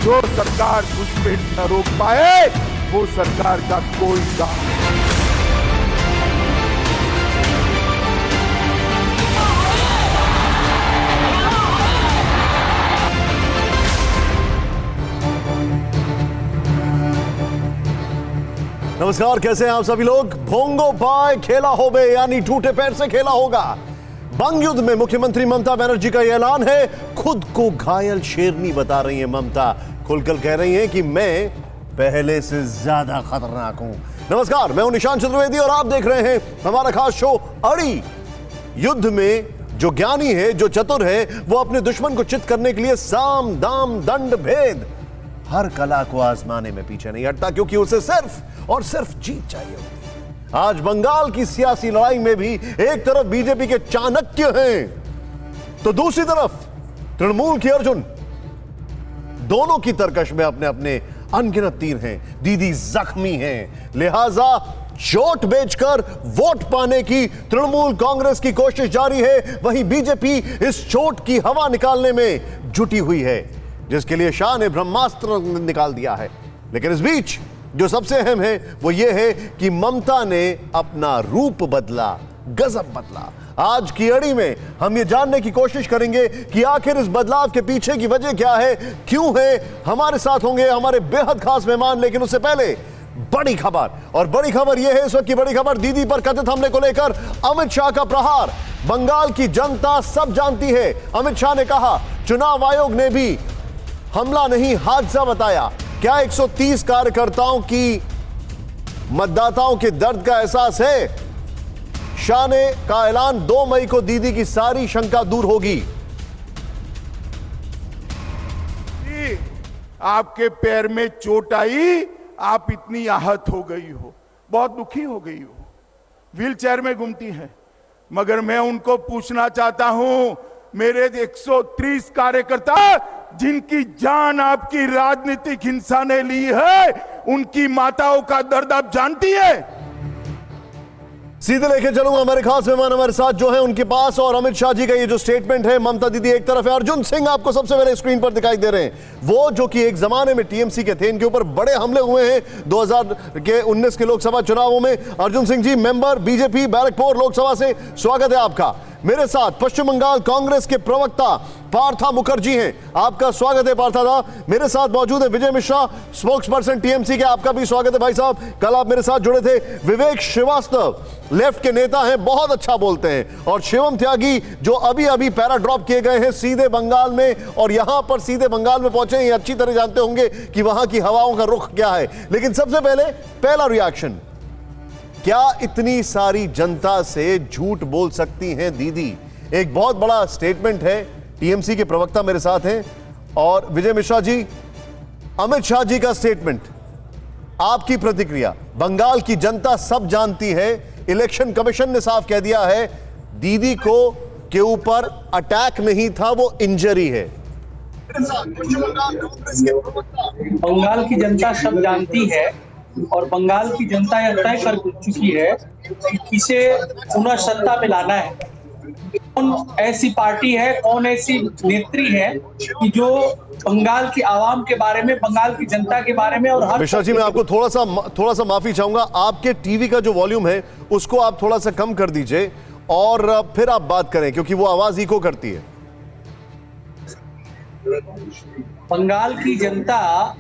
जो सरकार घुसपैठ न रोक पाए वो सरकार का कोई काम नहीं। नमस्कार, कैसे हैं आप सभी लोग। भोंगो पाए खेला होबे यानी टूटे पैर से खेला होगा। बंग युद्ध में मुख्यमंत्री ममता बनर्जी का यह ऐलान है। खुद को घायल शेरनी बता रही हैं ममता। खुलकर कह रही हैं कि मैं पहले से ज्यादा खतरनाक हूं। नमस्कार, मैं हूं निशांत चतुर्वेदी और आप देख रहे हैं हमारा खास शो अड़ी। युद्ध में जो ज्ञानी है, जो चतुर है, वो अपने दुश्मन को चित करने के लिए साम दाम दंड भेद हर कला को आजमाने में पीछे नहीं हटता, क्योंकि उसे सिर्फ और सिर्फ जीत चाहिए होती है। आज बंगाल की सियासी लड़ाई में भी एक तरफ बीजेपी के चाणक्य हैं तो दूसरी तरफ तृणमूल की अर्जुन। दोनों की तरकश में अपने अपने अनगिनत तीर हैं। दीदी जख्मी हैं, लिहाजा चोट बेचकर वोट पाने की तृणमूल कांग्रेस की कोशिश जारी है। वहीं बीजेपी इस चोट की हवा निकालने में जुटी हुई है, जिसके लिए शाह ने ब्रह्मास्त्र निकाल दिया है। लेकिन इस बीच जो सबसे अहम है वो ये है कि ममता ने अपना रूप बदला, गजब बदला। आज की अड़ी में हम ये जानने की कोशिश करेंगे कि आखिर इस बदलाव के पीछे की वजह क्या है, क्यों है। हमारे साथ होंगे हमारे बेहद खास मेहमान, लेकिन उससे पहले बड़ी खबर। और बड़ी खबर यह है, इस वक्त की बड़ी खबर, दीदी पर कथित हमले को लेकर अमित शाह का प्रहार। बंगाल की जनता सब जानती है। अमित शाह ने कहा चुनाव आयोग ने भी हमला नहीं हादसा बताया। क्या 130 कार्यकर्ताओं की मतदाताओं के दर्द का एहसास है? शाह ने का ऐलान 2 मई को दीदी की सारी शंका दूर होगी। आपके पैर में चोट आई, आप इतनी आहत हो गई हो, बहुत दुखी हो गई हो, व्हीलचेयर में घूमती हैं, मगर मैं उनको पूछना चाहता हूं, मेरे 130 कार्यकर्ता जिनकी जान आपकी राजनीतिक हिंसा ने ली है, उनकी माताओं का दर्द आप जानती है? सीधे लेके चलूंगा हमारे खास मेहमान हमारे साथ जो है उनके पास। और अमित शाह जी का ये जो स्टेटमेंट है, ममता दीदी एक तरफ है, अर्जुन सिंह आपको सबसे पहले स्क्रीन पर दिखाई दे रहे हैं। वो जो कि एक जमाने में टीएमसी के थे, इनके ऊपर बड़े हमले हुए हैं 2019 के लोकसभा चुनावों में। अर्जुन सिंह जी, मेंबर बीजेपी बैरकपुर लोकसभा से, स्वागत है आपका। मेरे साथ पश्चिम बंगाल कांग्रेस के प्रवक्ता पार्था मुखर्जी हैं, आपका स्वागत है पार्था साहब। मेरे साथ मौजूद है Vijay Mishra, spokes person TMC के, आपका भी स्वागत है भाई साहब। कल आप मेरे साथ जुड़े थे। विवेक श्रीवास्तव लेफ्ट के नेता हैं, बहुत अच्छा बोलते हैं। और शिवम त्यागी जो अभी अभी पैरा ड्रॉप किए गए हैं सीधे बंगाल में, और यहां पर सीधे बंगाल में पहुंचे हैं। अच्छी तरह जानते होंगे कि वहां की हवाओं का रुख क्या है। लेकिन सबसे पहले पहला रिएक्शन, क्या इतनी सारी जनता से झूठ बोल सकती हैं दीदी? एक बहुत बड़ा स्टेटमेंट है। टीएमसी के प्रवक्ता मेरे साथ हैं। और विजय मिश्रा जी, अमित शाह जी का स्टेटमेंट, आपकी प्रतिक्रिया। बंगाल की जनता सब जानती है, इलेक्शन कमीशन ने साफ कह दिया है दीदी को के ऊपर अटैक नहीं था, वो इंजरी है। बंगाल की जनता सब जानती है और बंगाल की जनता यह तय कर चुकी है कि किसे पुनः सत्ता में लाना है। कौन ऐसी पार्टी है, कौन ऐसी नेत्री है कि जो बंगाल की आवाम के बारे में, बंगाल की जनता के बारे में। और मिश्रा जी, मैं आपको थोड़ा सा माफी चाहूंगा। आपके टीवी का जो वॉल्यूम है उसको आप थोड़ा सा कम कर दीजिए और फिर आप बात करें, क्योंकि वो आवाज इको करती है। बंगाल की जनता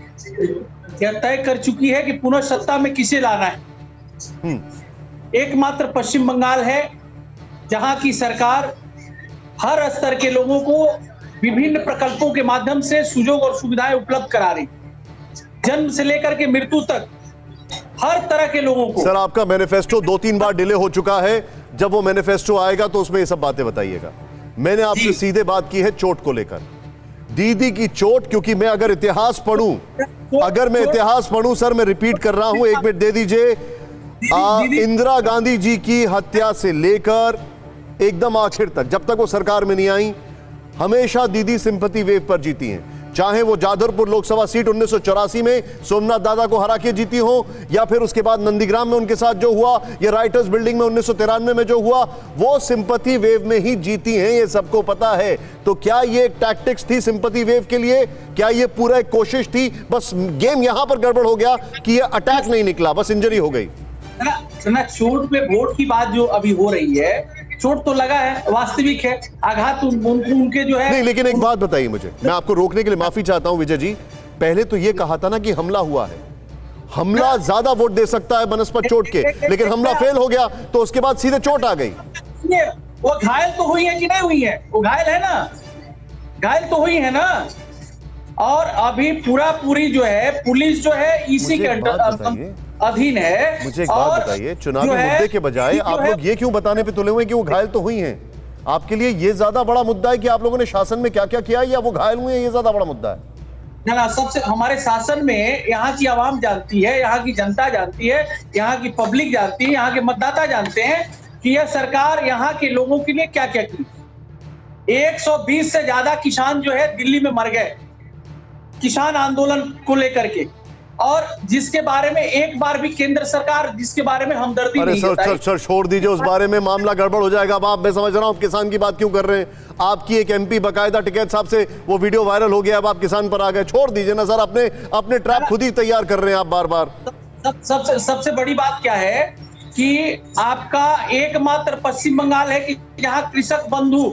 यह तय कर चुकी है कि पुनः सत्ता में किसे लाना है। एकमात्र पश्चिम बंगाल है जहां की सरकार हर स्तर के लोगों को विभिन्न प्रकल्पों के माध्यम से सुयोग और सुविधाएं उपलब्ध करा रही, जन्म से लेकर के मृत्यु तक हर तरह के लोगों को। सर, आपका मैनिफेस्टो 2-3 बार डिले हो चुका है। जब वो मैनिफेस्टो आएगा तो उसमें ये सब बातें बताइएगा। मैंने आपसे सीधे बात की है चोट को लेकर, दीदी की चोट। क्योंकि मैं अगर इतिहास पढ़ूं सर, मैं रिपीट कर रहा हूं, 1 मिनट दे दीजिए। इंदिरा गांधी जी की हत्या से लेकर एकदम आखिर तक, जब तक वो सरकार में नहीं आई, हमेशा दीदी सिंपैथी वेव पर जीती हैं। चाहे वो जाधवपुर लोकसभा सीट 1984 में सोमनाथ दादा को हरा के जीती हो, या फिर उसके बाद नंदीग्राम में उनके साथ जो हुआ, या राइटर्स बिल्डिंग में 1993 में जो हुआ, वो सिंपैथी वेव में ही जीती हैं, ये सबको पता है। तो क्या ये एक टैक्टिक्स थी सिंपैथी वेव के लिए? क्या ये पूरा एक कोशिश थी? बस गेम यहां पर गड़बड़ हो गया कि ये अटैक नहीं निकला, बस इंजरी हो गई ना। चोट पे वोट की बात जो अभी हो रही है, चोट तो लगा है, वास्तविक है, आघात उनके जो है। नहीं, लेकिन एक बात बताइए मुझे, मैं आपको रोकने के लिए माफी चाहता हूं विजय जी। पहले तो ये कहा था ना कि हमला हुआ है, हमला ज्यादा वोट दे सकता है बनस्पत चोट के, लेकिन हमला फेल हो गया तो उसके बाद सीधे चोट आ गई। वो घायल तो हुई है कि नहीं हुई है? वो घायल है ना, घायल तो हुई है ना। और अभी पूरी जो है पुलिस जो है इसी के अधीन है। मुझे एक बात बताइए, चुनावी मुद्दे के बजाय आप लोग ये क्यों बताने पे तुले हुए हैं कि वो घायल तो हुई हैं? आपके लिए ये ज्यादा बड़ा मुद्दा है कि आप लोगों ने शासन में क्या क्या किया, या वो घायल हुए हैं, ये ज्यादा बड़ा मुद्दा है? ना, सबसे हमारे शासन में यहाँ की आवाम जानती है, यहाँ की जनता जानती है, यहाँ की पब्लिक जानती है, यहाँ के मतदाता जानते हैं कि यह सरकार यहाँ के लोगों के लिए क्या क्या की। 120 से ज्यादा किसान जो है दिल्ली में मर गए किसान आंदोलन को लेकर के, और जिसके बारे में एक बार भी केंद्र सरकार जिसके बारे में हमदर्दी नहीं जताई। सर छोड़ दीजिए उस बारे में, मामला गड़बड़ हो जाएगा। अब मैं समझ रहा हूं आप किसान की बात क्यों कर रहे हैं। आपकी एक एमपी बकायदा टिकैत साहब से वो वीडियो वायरल हो गया, अब आप किसान पर आ गए। छोड़ दीजिए ना सर, अपने ट्रैप खुद ही तैयार कर रहे हैं आप बार बार। सबसे बड़ी बात क्या है कि आपका एकमात्र पश्चिम बंगाल है कि जहाँ कृषक बंधु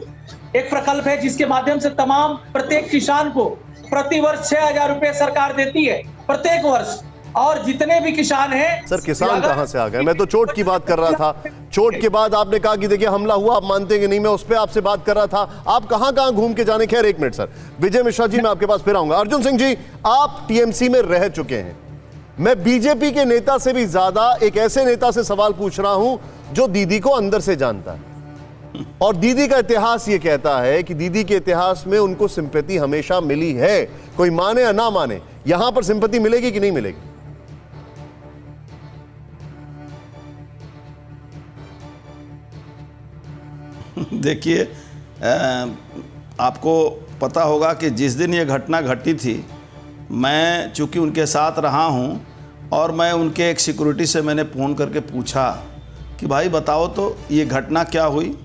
एक प्रकल्प है जिसके माध्यम से तमाम प्रत्येक किसान को प्रति वर्ष 6,000 रुपए सरकार देती है प्रत्येक वर्ष, और जितने भी किसान हैं। सर किसान कहां से आ गए? मैं तो चोट की बात कर रहा था। चोट के बाद आपने कहा कि देखिए हमला हुआ, आप मानते कि नहीं, मैं उस पर आपसे बात कर रहा था। आप कहां कहां घूम के जाने। खैर एक मिनट सर, विजय मिश्रा जी मैं आपके पास फिर आऊंगा। अर्जुन सिंह जी, आप टीएमसी में रह चुके हैं। मैं बीजेपी के नेता से भी ज्यादा एक ऐसे नेता से सवाल पूछ रहा हूं जो दीदी को अंदर से जानता है, और दीदी का इतिहास ये कहता है कि दीदी के इतिहास में उनको सिंपैथी हमेशा मिली है। कोई माने या ना माने, यहां पर सिंपैथी मिलेगी कि नहीं मिलेगी? देखिए, आपको पता होगा कि जिस दिन ये घटना घटी थी, मैं चूंकि उनके साथ रहा हूं, और मैं उनके एक सिक्योरिटी से मैंने फ़ोन करके पूछा कि भाई बताओ तो ये घटना क्या हुई।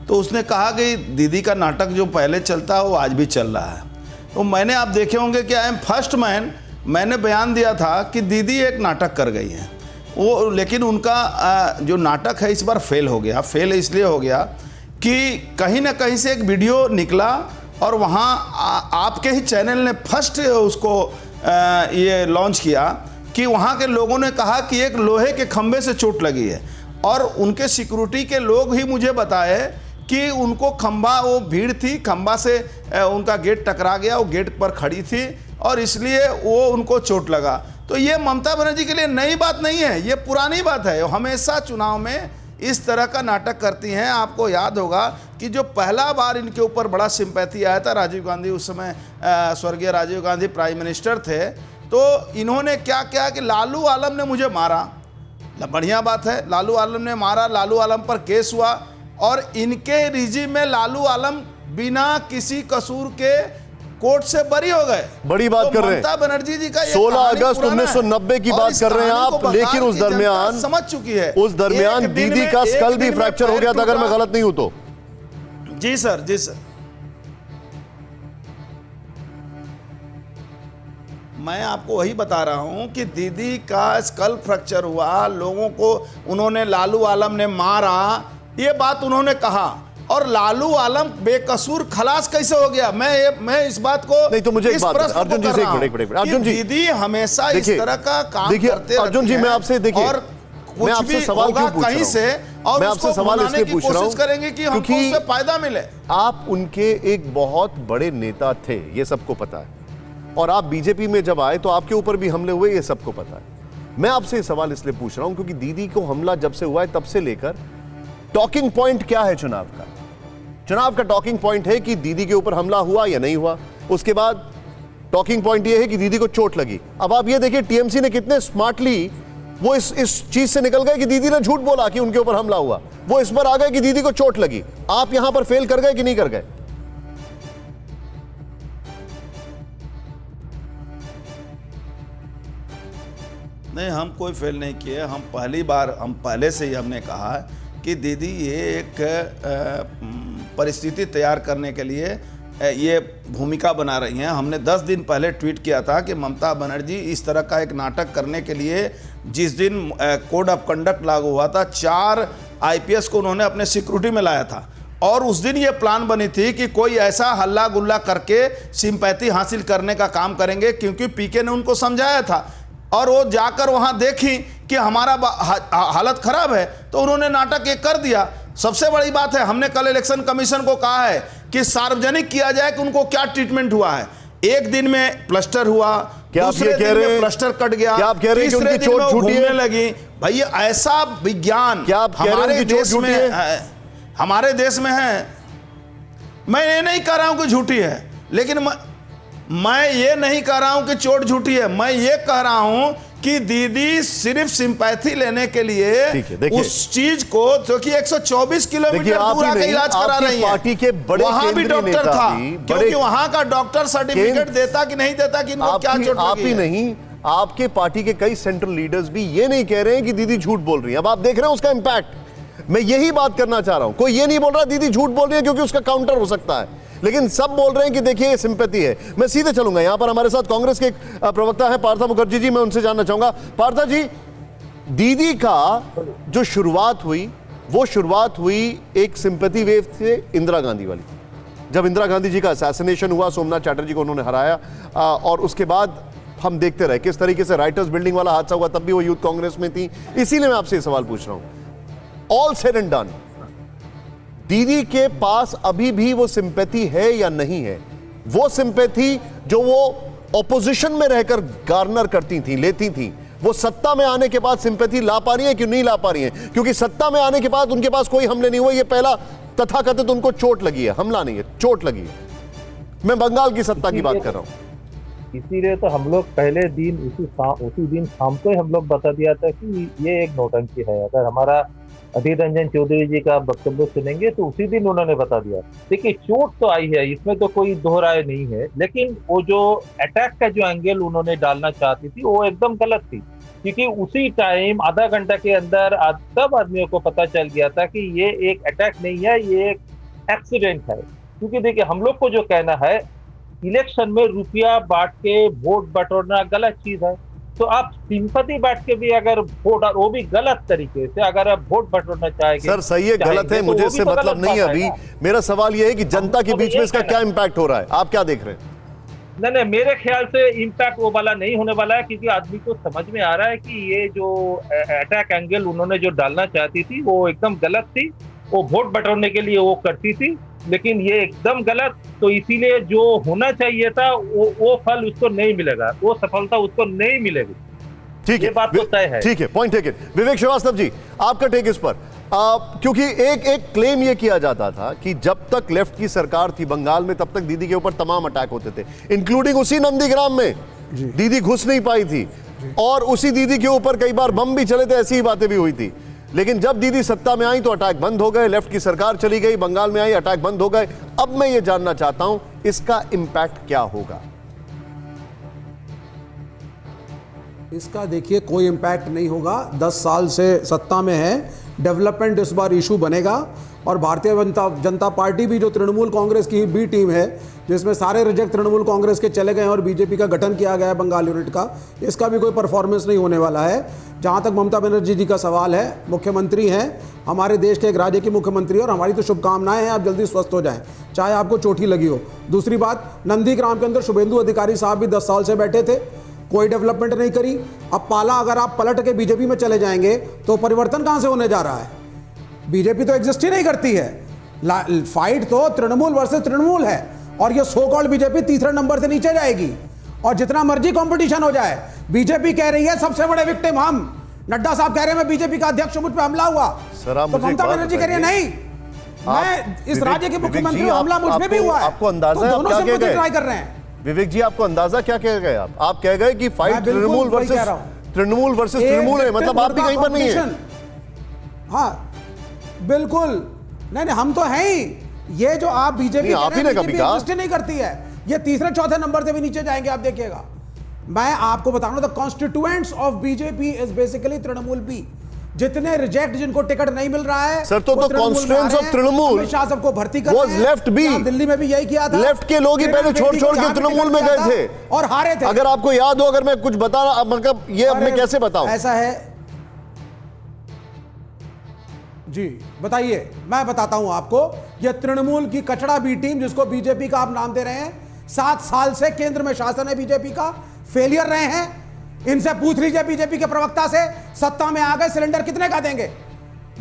तो उसने कहा कि दीदी का नाटक जो पहले चलता है वो आज भी चल रहा है। तो मैंने, आप देखे होंगे कि आई एम फर्स्ट मैन, मैंने बयान दिया था कि दीदी एक नाटक कर गई हैं वो, लेकिन उनका जो नाटक है इस बार फेल हो गया। फेल इसलिए हो गया कि कहीं ना कहीं से एक वीडियो निकला, और वहाँ आपके ही चैनल ने फर्स्ट उसको ये लॉन्च किया कि वहाँ के लोगों ने कहा कि एक लोहे के खंभे से चोट लगी है, और उनके सिक्योरिटी के लोग ही मुझे बताए कि उनको खंभा, वो भीड़ थी, खंभा से उनका गेट टकरा गया, वो गेट पर खड़ी थी और इसलिए वो उनको चोट लगा। तो ये ममता बनर्जी के लिए नई बात नहीं है, ये पुरानी बात है। हमेशा चुनाव में इस तरह का नाटक करती हैं। आपको याद होगा कि जो पहला बार इनके ऊपर बड़ा सिंपैथी आया था, राजीव गांधी, उस समय स्वर्गीय राजीव गांधी प्राइम मिनिस्टर थे, तो इन्होंने क्या किया कि लालू आलम ने मुझे मारा। बढ़िया बात है, लालू आलम ने मारा, लालू आलम पर केस हुआ, और इनके रिजीम में लालू आलम बिना किसी कसूर के कोर्ट से बरी हो गए। बड़ी बात कर रहे हैं ममता बनर्जी जी का 16 अगस्त 1990 की बात कर रहे हैं आप, लेकिन उस दरमियान समझ चुकी है, उस दरमियान दीदी का स्कल भी फ्रैक्चर हो गया था, अगर मैं गलत नहीं हूं तो। जी सर, जी सर। मैं आपको वही बता रहा हूं कि दीदी का स्कल फ्रैक्चर हुआ, लोगों को उन्होंने, लालू आलम ने मारा, ये बात उन्होंने कहा, और लालू आलम बेकसूर खलास कैसे हो गया? मैं इस बात को नहीं, तो मुझे एक बात अर्जुन जी से एक मिनट अर्जुन जी, दीदी हमेशा इस तरह का काम करते अर्जुन जी, मैं आपसे, देखिए, और मैं आपसे सवाल क्यों पूछ रहा हूं? से, और मैं आपसे सवाल इसलिए पूछ रहा हूं करेंगे कि हमको उससे फायदा मिले। आप उनके एक बहुत बड़े नेता थे, ये सबको पता है, और आप बीजेपी में जब आए तो आपके ऊपर भी हमले हुए, ये सबको पता है। मैं आपसे ये सवाल इसलिए पूछ रहा हूं क्योंकि दीदी को हमला जब से हुआ है तब से लेकर टॉकिंग पॉइंट क्या है चुनाव का? चुनाव का टॉकिंग पॉइंट है कि दीदी के ऊपर हमला हुआ या नहीं हुआ। उसके बाद टॉकिंग पॉइंट ये है कि दीदी को चोट लगी। अब आप ये देखिए टीएमसी ने कितने स्मार्टली वो इस चीज से निकल गए कि दीदी ने झूठ बोला कि उनके ऊपर हमला हुआ, वो इस पर आ गए कि दीदी को चोट लगी। आप यहां पर फेल कर गए कि नहीं कर गए? नहीं, हम कोई फेल नहीं किए। हम पहले से ही हमने कहा है कि दीदी ये एक परिस्थिति तैयार करने के लिए ये भूमिका बना रही हैं। हमने 10 दिन पहले ट्वीट किया था कि ममता बनर्जी इस तरह का एक नाटक करने के लिए, जिस दिन कोड ऑफ कंडक्ट लागू हुआ था, 4 IPS को उन्होंने अपने सिक्योरिटी में लाया था और उस दिन ये प्लान बनी थी कि कोई ऐसा हल्ला गुल्ला करके सिंपैथी हासिल करने का काम करेंगे, क्योंकि पीके ने उनको समझाया था और वो जाकर वहाँ देखी कि हमारा हालत खराब है तो उन्होंने नाटक ये कर दिया। सबसे बड़ी बात है, हमने कल इलेक्शन कमीशन को कहा है कि सार्वजनिक किया जाए कि उनको क्या ट्रीटमेंट हुआ है। एक दिन में प्लास्टर हुआ, क्या आप ये कह रहे हैं प्लास्टर कट गया, क्या आप कह रहे हैं कि उनकी चोट झूठी है लगी? भाई ऐसा विज्ञान क्या आप कह रहे हैं कि चोट झूठी है? हमारे देश में है। मैं ये नहीं कह रहा हूं कि झूठी है, लेकिन मैं ये नहीं कह रहा हूं कि चोट झूठी है। मैं ये कह रहा हूं कि दीदी सिर्फ सिंपैथी लेने के लिए उस चीज को, क्योंकि 124 किलोमीटर दूर आके इलाज करा रही है, पार्टी के बड़े वहां भी डॉक्टर था, क्योंकि वहां का डॉक्टर सर्टिफिकेट देता कि नहीं देता कि इनको क्या चोट लगी है। आप ही नहीं, आपके पार्टी के कई सेंट्रल लीडर्स भी ये नहीं कह रहे हैं कि दीदी झूठ बोल रही है। अब आप देख रहे हैं उसका इंपैक्ट। मैं यही बात करना चाह रहा हूं। कोई ये नहीं बोल रहा दीदी झूठ बोल रही है क्योंकि उसका काउंटर हो सकता है, लेकिन सब बोल रहे हैं कि देखिए ये सिंपैथी है। मैं सीधे चलूंगा, यहां पर हमारे साथ कांग्रेस के एक प्रवक्ता है पार्था मुखर्जी जी, मैं उनसे जानना चाहूंगा। पार्था जी, दीदी का जो शुरुआत हुई वो शुरुआत हुई एक सिंपैथी वेव से इंदिरा गांधी वाली। जब इंदिरा गांधी जी का असैसिनेशन हुआ, सोमनाथ चैटर्जी को उन्होंने हराया, और उसके बाद हम देखते रहे किस तरीके से राइटर्स बिल्डिंग वाला हादसा हुआ, तब भी वो यूथ कांग्रेस में थी। इसीलिए मैं आपसे सवाल पूछ रहा हूं, ऑल सेड एंड डन, दीदी के पास अभी भी वो सिंपैथी है या नहीं है? वो सिंपैथी जो वो ऑपोजिशन में रहकर गार्नर करती थी, लेती थी, वो सत्ता में आने के बाद सिंपैथी ला पा रही है कि नहीं ला पा रही है? क्योंकि सत्ता में आने के बाद उनके पास कोई हमले नहीं हुए, ये पहला तथाकथित उनको चोट लगी है, हमला नहीं है, चोट लगी है। मैं बंगाल की सत्ता की बात कर रहा हूं। इसीलिए तो हम लोग पहले दिन उसी दिन शाम को ही हम लोग बता दिया था कि ये एक नौटंकी है। अगर हमारा अधीर रंजन चौधरी जी का वक्तव्य सुनेंगे तो उसी दिन उन्होंने बता दिया। देखिए, चोट तो आई है, इसमें तो कोई दोहराए नहीं है, लेकिन वो जो अटैक का जो एंगल उन्होंने डालना चाहती थी वो एकदम गलत थी, क्योंकि उसी टाइम आधा घंटा के अंदर सब आदमियों को पता चल गया था कि ये एक अटैक नहीं है, ये एक एक्सीडेंट है। क्योंकि देखिए, हम लोग को जो कहना है, इलेक्शन में रुपया बांट के वोट बटोरना गलत चीज है। तो आप सिंपैथी बांट के भी अगर वोट, और वो भी गलत तरीके से अगर आप वोट बटोरना चाहेंगे, सर सही है गलत है, मुझे इससे मतलब नहीं है। अभी मेरा सवाल यह है कि जनता के बीच में इसका क्या इंपैक्ट हो रहा है, आप क्या देख रहे हैं? नहीं, मेरे ख्याल से इम्पैक्ट वो वाला नहीं होने वाला है, क्योंकि आदमी को समझ में आ रहा है कि ये जो अटैक एंगल उन्होंने जो डालना चाहती थी वो एकदम गलत थी। वो वोट बटोरने के लिए वो करती थी, लेकिन ये एकदम गलत। तो इसीलिए जो होना चाहिए था वो फल उसको नहीं मिलेगा, वो सफलता उसको नहीं मिलेगी। ठीक है, ये बात तो तय है। ठीक है, पॉइंट टेकन। विवेक श्रीवास्तव जी, आपका टेक इस पर। क्योंकि एक क्लेम ये किया जाता था कि जब तक लेफ्ट की सरकार थी बंगाल में, तब तक दीदी के ऊपर तमाम अटैक होते थे, इंक्लूडिंग उसी नंदीग्राम में दीदी घुस नहीं पाई थी, और उसी दीदी के ऊपर कई बार बम भी चले थे, ऐसी ही बातें भी हुई थी। लेकिन जब दीदी सत्ता में आई तो अटैक बंद हो गए, लेफ्ट की सरकार चली गई, बंगाल में आई, अटैक बंद हो गए। अब मैं ये जानना चाहता हूं इसका इंपैक्ट क्या होगा? इसका देखिए कोई इम्पैक्ट नहीं होगा। 10 साल से सत्ता में है, डेवलपमेंट इस बार इशू बनेगा। और भारतीय जनता पार्टी भी जो तृणमूल कांग्रेस की बी टीम है, जिसमें सारे रिजेक्ट तृणमूल कांग्रेस के चले गए और बीजेपी का गठन किया गया है बंगाल यूनिट का, इसका भी कोई परफॉर्मेंस नहीं होने वाला है। जहां तक ममता बनर्जी जी का सवाल है, मुख्यमंत्री हैं, हमारे देश के एक राज्य की मुख्यमंत्री, और हमारी तो शुभकामनाएं हैं आप जल्दी स्वस्थ हो जाएं, चाहे आपको चोट ही लगी हो। दूसरी बात, नंदीग्राम के अंदर शुभेंदु अधिकारी साहब भी 10 साल से बैठे थे, कोई डेवलपमेंट नहीं करी। अब पाला अगर आप पलट के बीजेपी में चले जाएंगे तो परिवर्तन कहां से होने जा रहा है? बीजेपी तो एग्जिस्ट ही नहीं करती है। फाइट तो तृणमूल वर्सेस तृणमूल है, और ये सो कॉल्ड बीजेपी तीसरे नंबर से नीचे जाएगी। और जितना मर्जी कंपटीशन हो जाए, बीजेपी कह रही है सबसे बड़े विक्टिम हम, नड्डा साहब कह रहे हैं मैं बीजेपी का अध्यक्ष, मुझ पे हमला हुआ, तो ममता बनर्जी कह रही है नहीं, मैं इस राज्य के मुख्यमंत्री हूं, हमला मुझ पे भी हुआ है। आपको अंदाजा है दोनों से ट्राई कर रहे हैं। विवेक जी, आपको अंदाजा क्या कह गए आप कह गए कि फाइट तृणमूल वर्सेस तृणमूल है, मतलब आप भी कहीं पर नहीं है। हाँ बिल्कुल, नहीं हम तो हैं ही। ये जो आप बीजेपी आप ही ने कभी कहा नहीं करती है, ये तीसरे चौथे नंबर से भी नीचे जाएंगे, आप देखिएगा। मैं आपको बता रहा हूं, the constituents of BJP is basically Trinamool B. जितने रिजेक्ट, जिनको टिकट नहीं मिल रहा है सर, तो कॉन्स्टिट्यूएंट्स ऑफ तृणमूल अमित शाह सबको भर्ती कर was left B। दिल्ली में भी यही किया था। लेफ्ट के लोग ही पहले छोड़ के तृणमूल में गए थे और हारे थे। अगर आपको याद हो, अगर मैं कुछ बता रहा, मतलब ये अब मैं कैसे बताऊं? ऐसा है जी, बताइए। मैं बताता हूं आपको, यह तृणमूल की कचड़ा बी टीम, जिसको बीजेपी का आप नाम दे रहे हैं, 7 साल से केंद्र में शासन है बीजेपी का, फेलियर रहे हैं। इनसे पूछ लीजिए बीजेपी के प्रवक्ता से, सत्ता में आ गए, सिलेंडर कितने का देंगे,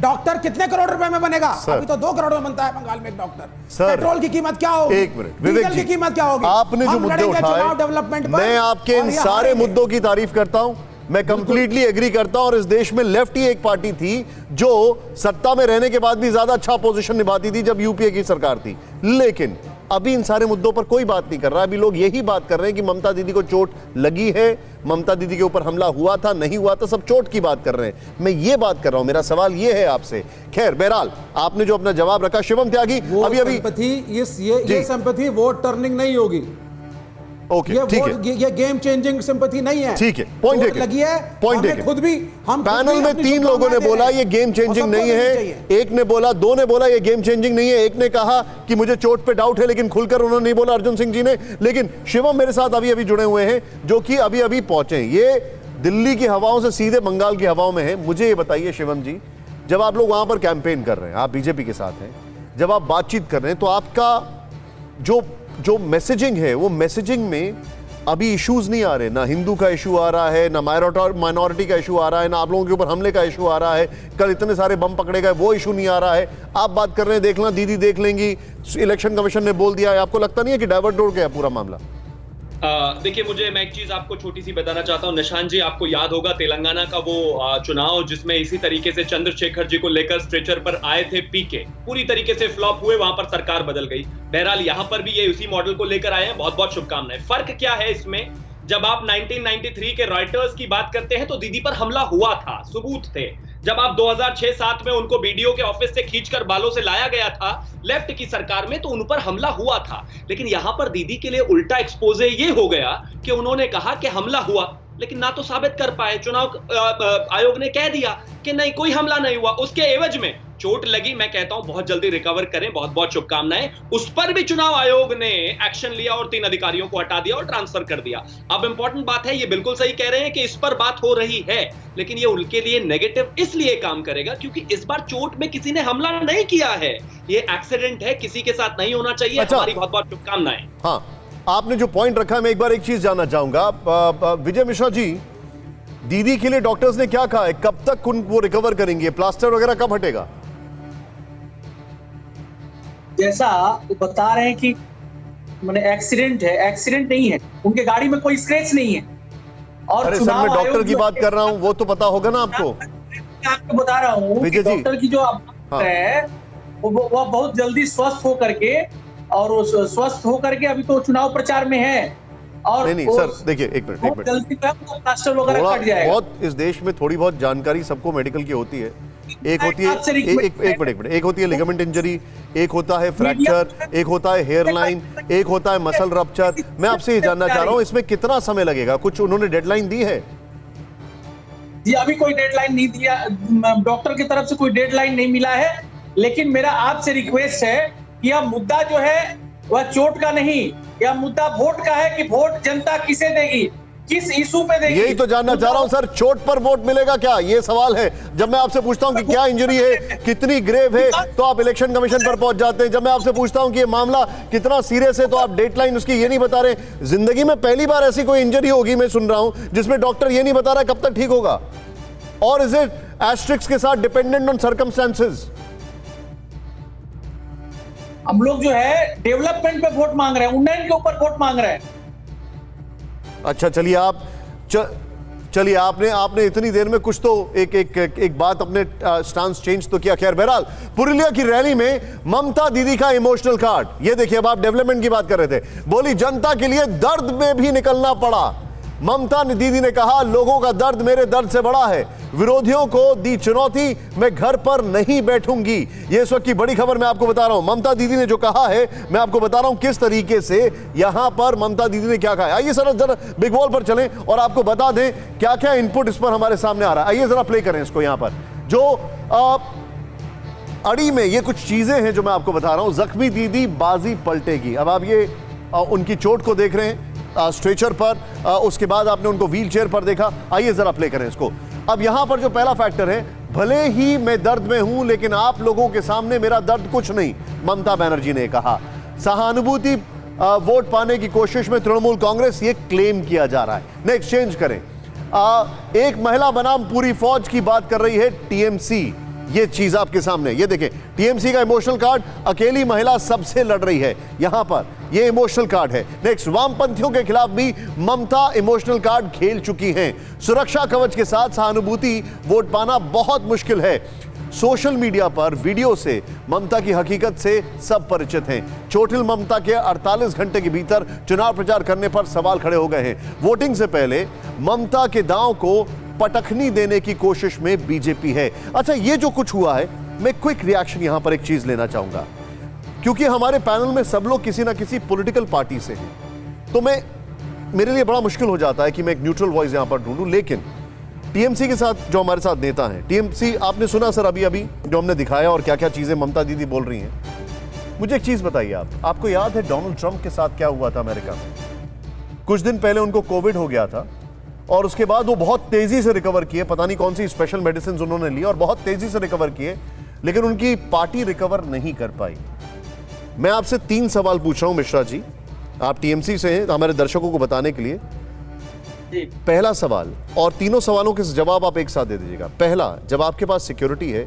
डॉक्टर कितने करोड़ रुपए में बनेगा? अभी तो 2 करोड़ में बनता है बंगाल में एक डॉक्टर। पेट्रोल की कीमत क्या होगी? एक मिनट विवेक डीजल जी, की कीमत क्या होगी? आपने जो मुद्दे उठाए, डेवलपमेंट, मैं आपके इन सारे मुद्दों की तारीफ करता हूं, मैं कंप्लीटली एग्री करता हूं। और इस देश में लेफ्ट ही एक पार्टी थी जो सत्ता में रहने के बाद भी ज्यादा अच्छा पोजीशन निभाती थी जब यूपीए की सरकार थी। लेकिन अभी इन सारे मुद्दों पर कोई बात नहीं कर रहा। अभी लोग यही बात कर रहे हैं कि ममता दीदी को चोट लगी है, ममता दीदी के ऊपर हमला हुआ था, नहीं हुआ था, सब चोट की बात कर रहे हैं। मैं ये बात कर रहा हूं, मेरा सवाल ये है आपसे। खैर, बहरहाल आपने जो अपना जवाब रखा, शिवम त्यागी, अभी ये सिंपैथी वोट टर्निंग नहीं होगी। ओके, ठीक है, ये गेम चेंजिंग सिंपैथी नहीं है। ठीक है, पॉइंट लगी है, पॉइंट हमें खुद भी, हम पैनल में 3 लोगों ने बोला ये गेम चेंजिंग नहीं है, एक ने बोला, 2 ने बोला ये गेम चेंजिंग नहीं है, एक ने कहा कि मुझे चोट पे डाउट है, लेकिन खुलकर उन्होंने नहीं बोला, अर्जुन सिंह जी ने। लेकिन शिवम मेरे साथ अभी अभी जुड़े हुए हैं, जो कि अभी अभी पहुंचे हैं। ये दिल्ली की हवाओं से सीधे बंगाल की हवाओं में है। मुझे ये बताइए शिवम जी, जब आप लोग वहां पर कैंपेन कर रहे हैं, आप बीजेपी के साथ हैं, जब आप बातचीत कर रहे हैं, तो आपका जो मैसेजिंग है, वो मैसेजिंग में अभी इश्यूज नहीं आ रहे, ना हिंदू का इशू आ रहा है, ना माइनॉरिटी का इशू आ रहा है, ना आप लोगों के ऊपर हमले का इशू आ रहा है, कल इतने सारे बम पकड़े गए वो इशू नहीं आ रहा है। आप बात कर रहे हैं, देखना दीदी देख लेंगी, इलेक्शन कमीशन ने बोल दिया है। आपको लगता नहीं है कि डाइवर्ट हो गया पूरा मामला? देखिए, मैं एक चीज आपको छोटी सी बताना चाहता हूं। निशान जी, आपको याद होगा तेलंगाना का वो चुनाव जिसमें इसी तरीके से चंद्रशेखर जी को लेकर स्ट्रेचर पर आए थे पीके, पूरी तरीके से फ्लॉप हुए, वहां पर सरकार बदल गई। बहरहाल यहाँ पर भी ये उसी मॉडल को लेकर आए हैं। बहुत बहुत शुभकामनाएं। फर्क क्या है इसमें, जब आप 1993 के रॉयटर्स की बात करते हैं तो दीदी पर हमला हुआ था, सबूत थे। जब आप 2006-7 में उनको बीडीओ के ऑफिस से खींचकर बालों से लाया गया था लेफ्ट की सरकार में, तो उन पर हमला हुआ था। लेकिन यहां पर दीदी के लिए उल्टा एक्सपोजे ये हो गया कि उन्होंने कहा कि हमला हुआ, लेकिन ना तो साबित कर पाए। चुनाव आयोग ने कह दिया कि नहीं, कोई हमला नहीं हुआ। उसके एवज में चोट लगी। मैं कहता हूं बहुत जल्दी रिकवर करें, बहुत बहुत शुभकामनाएं। उस पर भी चुनाव आयोग ने एक्शन लिया और 3 अधिकारियों को हटा दिया और ट्रांसफर कर दिया। अब इंपॉर्टेंट बात है, ये बिल्कुल सही कह रहे हैं कि इस पर बात हो रही है, लेकिन ये उनके लिए नेगेटिव इसलिए काम करेगा क्योंकि इस बार चोट में किसी ने हमला नहीं किया है, ये एक्सीडेंट है, किसी के साथ नहीं होना चाहिए। अच्छा। हमारी बहुत बहुत शुभकामनाएं। हाँ, आपने जो पॉइंट रखा है, मैं एक बार एक चीज जानना चाहूंगा। विजय मिश्रा जी, दीदी के लिए डॉक्टर्स ने क्या कहा है, कब तक वो रिकवर करेंगे, प्लास्टर वगैरह कब हटेगा? जैसा वो बता रहे हैं कि मैंने एक्सीडेंट है, एक्सीडेंट नहीं है, उनके गाड़ी में कोई स्क्रैच नहीं है। और अरे सर, मैं डॉक्टर की बात कर रहा हूं, वो तो पता होगा ना आपको। आपको बता रहा हूँ, डॉक्टर की जो आप है वो बहुत जल्दी स्वस्थ होकर के, और स्वस्थ होकर के अभी तो चुनाव प्रचार में है। और नहीं सर, देखिए एक मिनट, जल्दी प्लास्टर वगैरह कट जाएगा। बहुत इस देश में थोड़ी बहुत जानकारी सबको मेडिकल की होती है। एक होती है एक मिनट, एक होती है लिगामेंट इंजरी, एक होता है फ्रैक्चर, एक होता है हेयरलाइन, एक होता है मसल रप्चर। मैं आपसे ये जानना चाह रहा हूं, इसमें कितना समय लगेगा? कुछ उन्होंने डेडलाइन दी है? जी, अभी कोई डेडलाइन नहीं दिया, डॉक्टर की तरफ से कोई डेडलाइन नहीं मिला है। लेकिन मेरा आपसे रिक्वेस्ट है कि यह मुद्दा जो है वह चोट का नहीं, यह मुद्दा वोट का है कि वोट जनता किसे देगी, किस इशू पे देगी। यही तो जानना चाह रहा हूं सर, चोट पर वोट मिलेगा क्या, ये सवाल है। जब मैं आपसे पूछता हूं कि क्या इंजरी है, कितनी ग्रेव है, तो आप इलेक्शन कमीशन पर पहुंच जाते हैं। जब मैं आपसे पूछता हूं कि ये मामला कितना सीरियस है, तो आप डेडलाइन उसकी ये नहीं बता रहे। जिंदगी में पहली बार ऐसी कोई इंजरी होगी, मैं सुन रहा हूं, जिसमें डॉक्टर ये नहीं बता रहा कब तक ठीक होगा। और इज इट एस्ट्रिक्स के साथ डिपेंडेंट ऑन सर्कमस्टेंसेस? हम लोग जो है डेवलपमेंट पे वोट मांग रहे हैं, उन्नयन के ऊपर वोट मांग रहे हैं। अच्छा, चलिए आपने इतनी देर में कुछ तो एक बात, अपने स्टांस चेंज तो किया। खैर, बहरहाल पुरुलिया की रैली में ममता दीदी का इमोशनल कार्ड, ये देखिए। अब आप डेवलपमेंट की बात कर रहे थे, बोली जनता के लिए दर्द में भी निकलना पड़ा। ममता दीदी ने कहा, लोगों का दर्द मेरे दर्द से बड़ा है, विरोधियों को दी चुनौती, मैं घर पर नहीं बैठूंगी। ये इस वक्त की बड़ी खबर मैं आपको बता रहा हूं। ममता दीदी ने जो कहा है, मैं आपको बता रहा हूं किस तरीके से यहां पर ममता दीदी ने क्या कहा है। आइए जरा बिग वॉल पर चलें और आपको बता दें क्या क्या इनपुट इस पर हमारे सामने आ रहा है। आइए जरा प्ले करें इसको। यहां पर जो अड़ी में ये कुछ चीजें हैं जो मैं आपको बता रहा हूं। जख्मी दीदी बाजी पलटेगी। अब आप ये उनकी चोट को देख रहे हैं स्ट्रेचर पर, उसके बाद आपने उनको व्हील चेयर पर देखा। आइए जरा प्ले करें इसको। अब यहां पर जो पहला फैक्टर है, भले ही मैं दर्द में हूं लेकिन आप लोगों के सामने मेरा दर्द कुछ नहीं, ममता बनर्जी ने कहा। सहानुभूति वोट पाने की कोशिश में तृणमूल कांग्रेस, ये क्लेम किया जा रहा है। नेक्स्ट चेंज करें। एक महिला बनाम पूरी फौज की बात कर रही है टीएमसी। ये चीज आपके सामने, ये देखें, टीएमसी का इमोशनल कार्ड, अकेली महिला सबसे लड़ रही है यहां पर, ये इमोशनल कार्ड है। नेक्स्ट, वामपंथियों के खिलाफ भी ममता इमोशनल कार्ड खेल चुकी हैं। सुरक्षा कवच के साथ सहानुभूति वोट पाना बहुत मुश्किल है। सोशल मीडिया पर वीडियो से ममता की हकीकत से सब परिचित हैं। चोटिल ममता के 48 घंटे के भीतर चुनाव प्रचार करने पर सवाल खड़े हो गए हैं। वोटिंग से पहले ममता के दांव को पटखनी देने की कोशिश में बीजेपी है। अच्छा, ये जो कुछ हुआ है, मैं क्विक रिएक्शन यहां पर एक चीज लेना चाहूंगा, क्योंकि हमारे पैनल में सब लोग किसी ना किसी पॉलिटिकल पार्टी से हैं, तो मेरे लिए बड़ा मुश्किल हो जाता है कि मैं एक न्यूट्रल वॉइस यहां पर ढूंढूं। लेकिन टीएमसी के साथ जो हमारे साथ नेता हैं, टीएमसी आपने सुना सर अभी जो हमने दिखाया और क्या क्या चीजें ममता दीदी बोल रही हैं। मुझे एक चीज बताइए, आपको याद है डोनाल्ड ट्रंप के साथ क्या हुआ था अमेरिका में? कुछ दिन पहले उनको कोविड हो गया था और उसके बाद वो बहुत तेजी से रिकवर किए, पता नहीं कौन सी स्पेशल मेडिसिन उन्होंने ली और बहुत तेजी से रिकवर किए, लेकिन उनकी पार्टी रिकवर नहीं कर पाई। मैं आपसे 3 सवाल पूछ रहा हूं मिश्रा जी, आप टीएमसी से हैं, हमारे दर्शकों को बताने के लिए। पहला सवाल, और तीनों सवालों के जवाब आप एक साथ दे दीजिएगा। पहला, जब आपके पास सिक्योरिटी है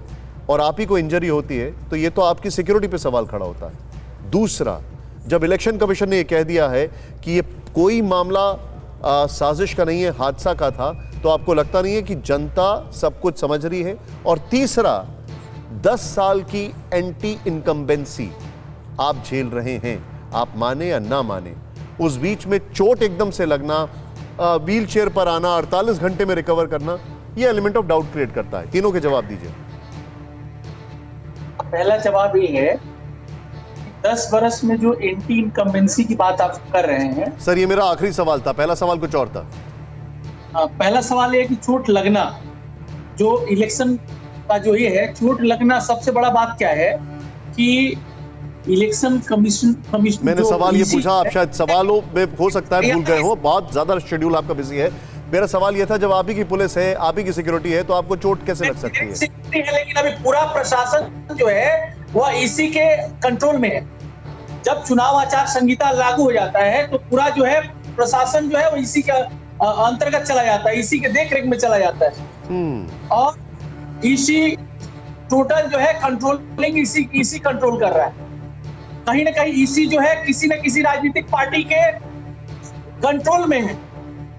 और आप ही को इंजरी होती है तो ये तो आपकी सिक्योरिटी पे सवाल खड़ा होता है। दूसरा, जब इलेक्शन कमीशन ने ये कह दिया है कि ये कोई मामला साजिश का नहीं है, हादसा का था, तो आपको लगता नहीं है कि जनता सब कुछ समझ रही है? और तीसरा, 10 साल की एंटी इनकम्बेंसी आप झेल रहे हैं, आप माने या ना माने, उस बीच में चोट एकदम से लगना, व्हील चेयर पर आना, 48 घंटे में रिकवर करना, ये एलिमेंट ऑफ डाउट क्रिएट करता है। तीनों के जवाब दीजिए। पहला जवाब ये है, 10 बरस में जो एंटी इनकम्बेंसी की बात आप कर रहे हैं। सर ये मेरा आखिरी सवाल था, पहला सवाल कुछ और था। पहला सवाल ये है कि चोट लगना, जो इलेक्शन का जो ये है, चोट लगना, सबसे बड़ा बात क्या है कि इलेक्शन कमीशन मैंने सवाल ये पूछा, आप शायद सवालों में हो सकता है भूल गए हो, बहुत ज्यादा शेड्यूल आपका बिजी है। मेरा सवाल ये था, जब आप ही की पुलिस है, आप ही की सिक्योरिटी है, तो आपको चोट कैसे लग सकती है? लेकिन अभी पूरा प्रशासन जो है वह इसी के कंट्रोल में है। जब चुनाव आचार संहिता लागू हो जाता है तो पूरा जो है प्रशासन जो है वो इसी के अंतर्गत चला जाता है, इसी के देखरेख में चला जाता है। और इसी टोटल जो है कंट्रोलिंग इसी कंट्रोल कर रहा है। कहीं ना कहीं इसी जो है किसी न किसी राजनीतिक पार्टी के कंट्रोल में है।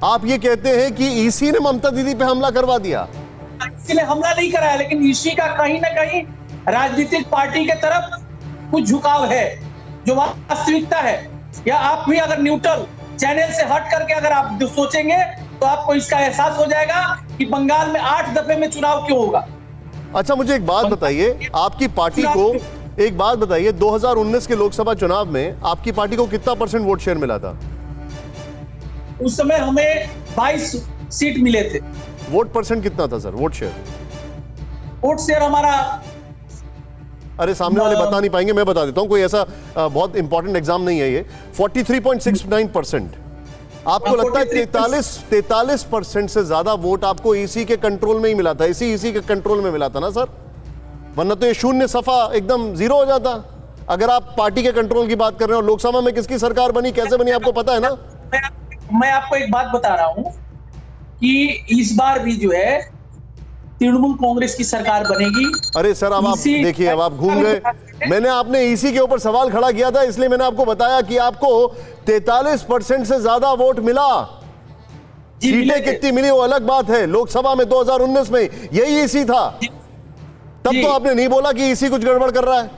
आप ये कहते हैं कि ईसी ने ममता दीदी पे हमला करवा दिया? इसलिए हमला नहीं कराया, लेकिन ईसी का कहीं ना कहीं राजनीतिक पार्टी के तरफ कुछ झुकाव है, जो वास्तविकता है। या आप भी अगर न्यूट्रल चैनल से हट करके अगर आप सोचेंगे तो आपको इसका एहसास हो जाएगा कि बंगाल में 8 दफे में चुनाव क्यों होगा। अच्छा, मुझे एक बात बताइए, आपकी पार्टी को एक बात बताइए, 2019 के लोकसभा चुनाव में आपकी पार्टी को कितना % वोट शेयर मिला था? उस समय हमें 22 सीट मिले थे। वोट % कितना था sir, vote share? Vote share हमारा, अरे सामने वाले बता नहीं पाएंगे, मैं बता देता हूं, कोई ऐसा बहुत इंपॉर्टेंट एग्जाम नहीं है ये। 43.69%। आपको लगता है 43% से ज्यादा वोट आपको ईसी के कंट्रोल में ही मिला था? इसी के कंट्रोल में मिला था ना सर, वरना तो ये शून्य सफा एकदम जीरो हो जाता। अगर आप पार्टी के कंट्रोल की बात कर रहे हो, लोकसभा में किसकी सरकार बनी, कैसे बनी, आपको पता है ना? मैं आपको एक बात बता रहा हूं कि इस बार भी जो है तृणमूल कांग्रेस की सरकार बनेगी। अरे सर, अब आप देखिए, अब आप घूम गए। मैंने आपने ईसी के ऊपर सवाल खड़ा किया था, इसलिए मैंने आपको बताया कि आपको 43% से ज्यादा वोट मिला। सीटें कितनी मिली वो अलग बात है। लोकसभा में 2019 में यही ईसी था, तब तो आपने नहीं बोला कि ईसी कुछ गड़बड़ कर रहा है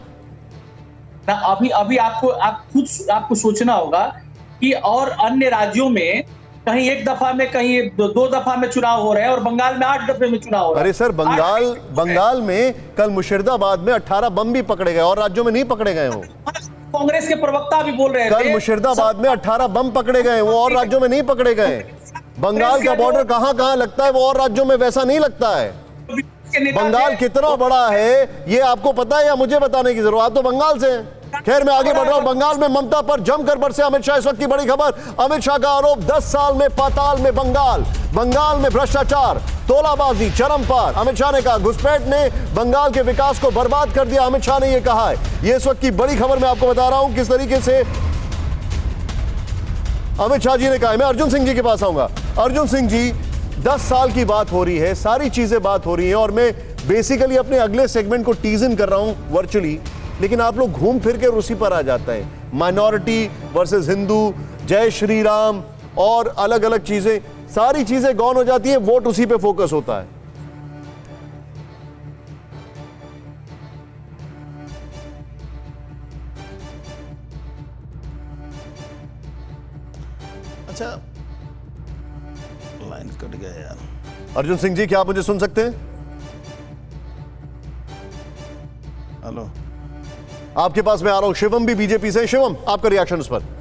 ना। अभी आपको सोचना होगा कि और अन्य राज्यों में कहीं एक दफा में, कहीं दो दफा में चुनाव हो रहे हैं और बंगाल में 8 दफे में चुनाव हो रहा है। अरे सर, बंगाल में कल मुर्शिदाबाद में 18 बम भी पकड़े गए और राज्यों में नहीं पकड़े गए हो। कांग्रेस के प्रवक्ता भी बोल रहे थे कल मुर्शिदाबाद में 18 बम पकड़े गए, वो और राज्यों में नहीं पकड़े गए। बंगाल का बॉर्डर कहां लगता है, वो और राज्यों में वैसा नहीं लगता है। बंगाल कितना बड़ा है ये आपको पता है या मुझे बताने की जरूरत? आप तो बंगाल से हैं। खैर, मैं आगे बढ़ रहा हूं। बंगाल में ममता पर जमकर बरसे अमित शाह। इस वक्त की बड़ी खबर, अमित शाह का आरोप, 10 साल में पाताल में बंगाल में भ्रष्टाचार, तोलाबाजी चरम पर। अमित शाह ने कहा घुसपैठ ने बंगाल के विकास को बर्बाद कर दिया। अमित शाह ने यह कहा है। ये इस वक्त की बड़ी खबर मैं आपको बता रहा हूं किस तरीके से अमित शाह जी ने कहा है। मैं अर्जुन सिंह जी के पास आऊंगा। अर्जुन सिंह जी, 10 साल की बात हो रही है, सारी चीजें बात हो रही हैं और मैं बेसिकली अपने अगले सेगमेंट को टीज इन कर रहा हूं वर्चुअली, लेकिन आप लोग घूम फिर के उसी पर आ जाते हैं। माइनॉरिटी वर्सेस हिंदू, जय श्री राम और अलग अलग चीजें, सारी चीजें गौन हो जाती है, वोट उसी पे फोकस होता है। अच्छा, लाइन कट गया यार। अर्जुन सिंह जी, क्या आप मुझे सुन सकते हैं? हेलो, आपके पास मैं आ रहा हूं। शिवम भी बीजेपी से। शिवम, आपका रिएक्शन उस पर?